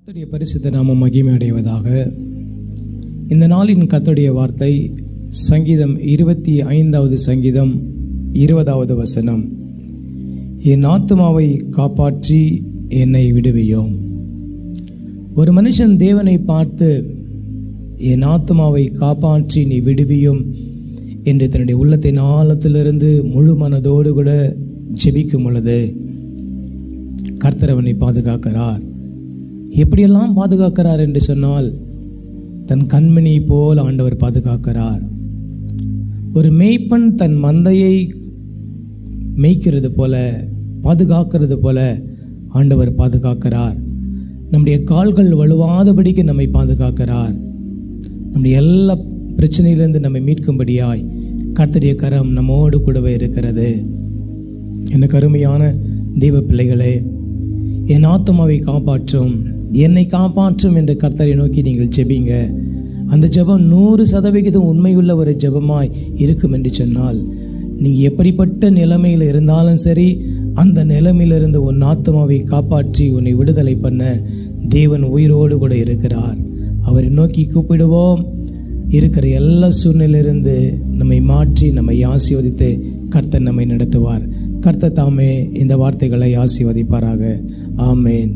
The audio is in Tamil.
கர்த்தருடைய பரிசுத்த நாமம் மகிமை அடைவதாக. இந்த நாளின் கர்த்தருடைய வார்த்தை சங்கீதம் 25வது சங்கீதம் 20வது வசனம். என் ஆத்துமாவை காப்பாற்றி என்னை விடுவியும். ஒரு மனுஷன் தேவனை பார்த்து என் ஆத்துமாவை காப்பாற்றி நீ விடுவியும் என்று தன்னுடைய உள்ளத்தின் ஆழத்திலிருந்து முழு மனதோடு கூட ஜெபிக்கும் பொழுது கர்த்தர் அவனை பாதுகாக்கிறார். எப்படியெல்லாம் பாதுகாக்கிறார் என்று சொன்னால், தன் கண்மணி போல் ஆண்டவர் பாதுகாக்கிறார். ஒரு மேய்ப்பன் தன் மந்தையை மேய்க்கிறது போல, பாதுகாக்கிறது போல ஆண்டவர் பாதுகாக்கிறார். நம்முடைய கால்கள் வலுவாதபடிக்கு நம்மை பாதுகாக்கிறார். நம்முடைய எல்லா பிரச்சனையிலிருந்து நம்மை மீட்கும்படியாய் கர்த்தருடைய கரம் நம்மோடு கூடவே இருக்கிறது. எனக்கு அருமையான தெய்வ பிள்ளைகளே, என் ஆத்துமாவை காப்பாற்றும், என்னை காப்பாற்றும் என்று கர்த்தரை நோக்கி நீங்கள் ஜெபிங்க. அந்த ஜெபம் 100% உண்மையுள்ள ஒரு ஜெபமாய் இருக்கும் என்று சொன்னால், நீங்கள் எப்படிப்பட்ட நிலைமையில் இருந்தாலும் சரி, அந்த நிலைமையிலிருந்து உன் ஆத்துமாவை காப்பாற்றி உன்னை விடுதலை பண்ண தேவன் உயிரோடு கூட இருக்கிறார். அவரை நோக்கி கூப்பிடுவோம். இருக்கிற எல்லா சூழ்நிலையிலிருந்து நம்மை மாற்றி நம்மை ஆசீர்வதித்து கர்த்தர் நம்மை நடத்துவார். கர்த்தர் தாமே இந்த வார்த்தைகளை ஆசீர்வதிப்பாராக. ஆமேன்.